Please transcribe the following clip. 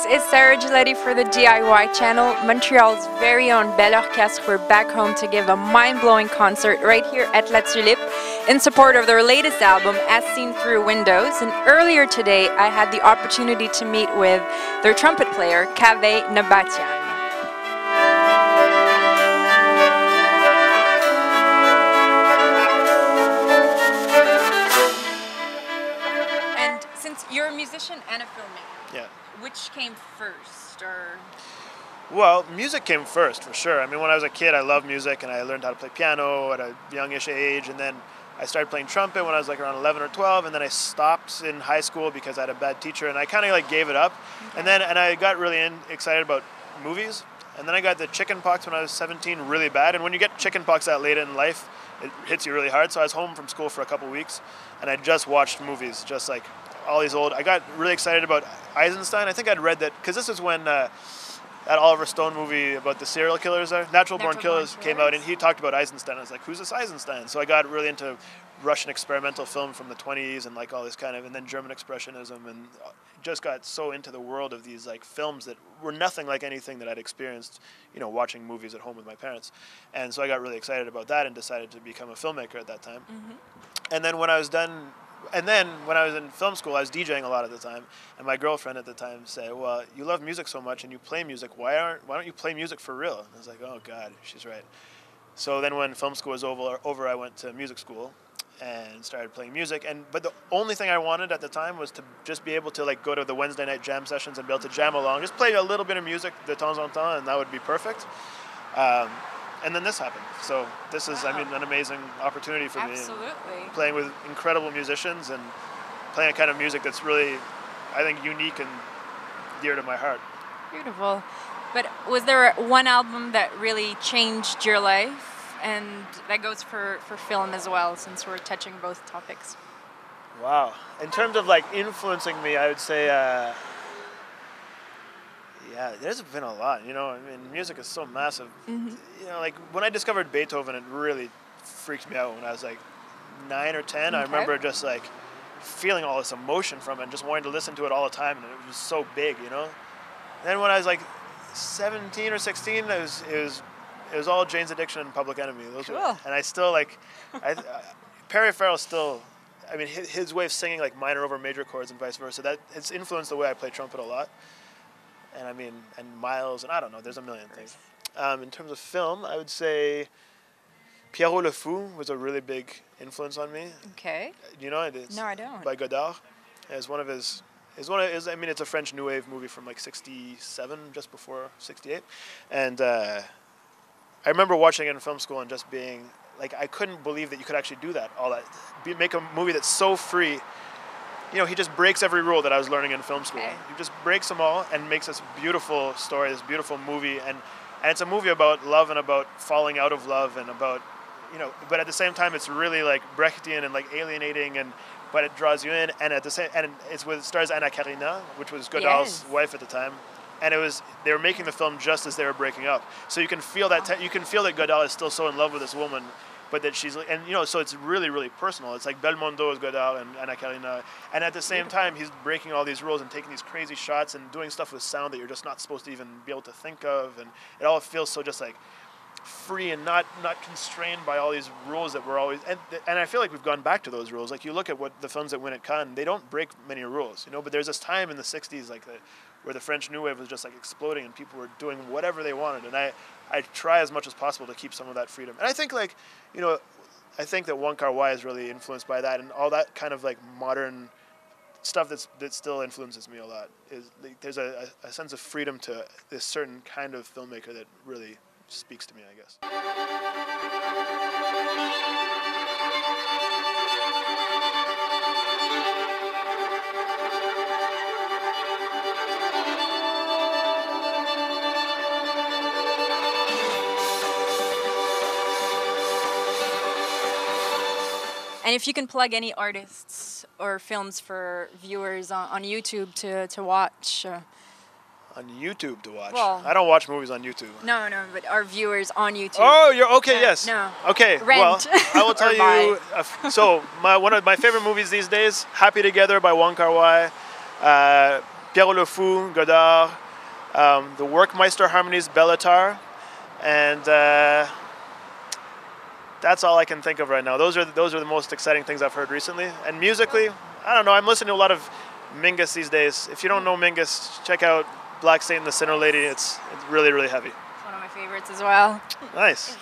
This is SERGEI for the DIY channel. Montreal's very own Bel Orchestre. We're back home to give a mind-blowing concert right here at La Tulipe in support of their latest album, As Seen Through Windows. And earlier today, I had the opportunity to meet with their trumpet player, Kaveh Nabatian. And since you're a musician and a filmmaker, yeah. Which came first, or? Well, music came first, for sure. I mean, when I was a kid, I loved music, and I learned how to play piano at a youngish age, and then I started playing trumpet when I was like around 11 or 12, and then I stopped in high school because I had a bad teacher, and I kind of like gave it up. Okay. And I got really excited about movies, and then I got the chicken pox when I was 17 really bad, and when you get chicken pox that late in life, it hits you really hard. So I was home from school for a couple weeks, and I just watched movies, just like all these old. I got really excited about EISENSTEIN. I think I'd read that because this was when that Oliver Stone movie about the serial killers, Natural Born Killers, came out, and he talked about EISENSTEIN. I was like, who's this EISENSTEIN? So I got really into Russian experimental film from the 20s and like all this kind of, and then German expressionism, and just got so into the world of these like films that were nothing like anything that I'd experienced, you know, watching movies at home with my parents. And so I got really excited about that and decided to become a filmmaker at that time. Mm-hmm. And then when I was done. And then when I was in film school, I was DJing a lot of the time, and my girlfriend at the time said, well, you love music so much and you play music, why don't you play music for real? And I was like, oh God, she's right. So then when film school was over, I went to music school and started playing music. But the only thing I wanted at the time was to just be able to like go to the Wednesday night jam sessions and be able to jam along, just play a little bit of music de temps en temps, and that would be perfect. And then this happened. So this is, I mean, an amazing opportunity for me. Absolutely. Playing with incredible musicians and playing a kind of music that's really, I think, unique and dear to my heart. Beautiful. But was there one album that really changed your life? And that goes for film as well, since we're touching both topics. Wow. In terms of like influencing me, I would say, yeah, there's been a lot, you know. I mean, music is so massive. Mm-hmm. You know, like when I discovered Beethoven, it really freaked me out when I was like 9 or 10. Okay. I remember just like feeling all this emotion from it and just wanting to listen to it all the time, and it was so big, you know. And then when I was like 17 or 16, it was all Jane's Addiction and Public Enemy. Those cool. were, and I still like, Perry Farrell still, I mean, his way of singing like minor over major chords and vice versa, that it's influenced the way I play trumpet a lot. And I mean, and Miles, and I don't know, there's a million things. In terms of film, I would say Pierrot le Fou was a really big influence on me. Okay. You know it is? No, I don't. By Godard. It's one of his, I mean, it's a French New Wave movie from like 67, just before 68. And I remember watching it in film school and just being, like, I couldn't believe that you could actually do that, all that. Make a movie that's so free. You know, he just breaks every rule that I was learning in film school. Okay. He just breaks them all and makes this beautiful story, this beautiful movie. And it's a movie about love and about falling out of love and about, you know, but at the same time, it's really like Brechtian and like alienating, but it draws you in. And at the same, and it stars Anna Karina, which was Godard's wife at the time. And they were making the film just as they were breaking up. So you can feel that, you can feel that Godard is still so in love with this woman, but that she's, and you know, so it's really, really personal. It's like Belmondo is Godard and Anna Karina. And at the same time, he's breaking all these rules and taking these crazy shots and doing stuff with sound that you're just not supposed to even be able to think of. And it all feels so just like free and not constrained by all these rules that we're always, and I feel like we've gone back to those rules. Like you look at what the films that win at Cannes, they don't break many rules, you know, but there's this time in the 60s like where the French New Wave was just like exploding and people were doing whatever they wanted. And I try as much as possible to keep some of that freedom. And I think like, you know, I think that Wong Kar-wai is really influenced by that, and all that kind of like modern stuff that still influences me a lot. Is like, there's a sense of freedom to this certain kind of filmmaker that really speaks to me, I guess. And if you can plug any artists or films for viewers on YouTube to watch. On YouTube to watch? Well, I don't watch movies on YouTube. No, but our viewers on YouTube. Oh, you're okay, yes. No. Okay, Rent. well, I will tell you. So one of my favorite movies these days, Happy Together by Wong Kar-wai. Pierrot Le Fou, Godard, the Werkmeister Harmonies, Bellatar, and that's all I can think of right now. Those are the most exciting things I've heard recently. And musically, I don't know. I'm listening to a lot of Mingus these days. If you don't know Mingus, check out Black Saint and the Sinner Lady. It's really, really heavy. It's one of my favorites as well. Nice.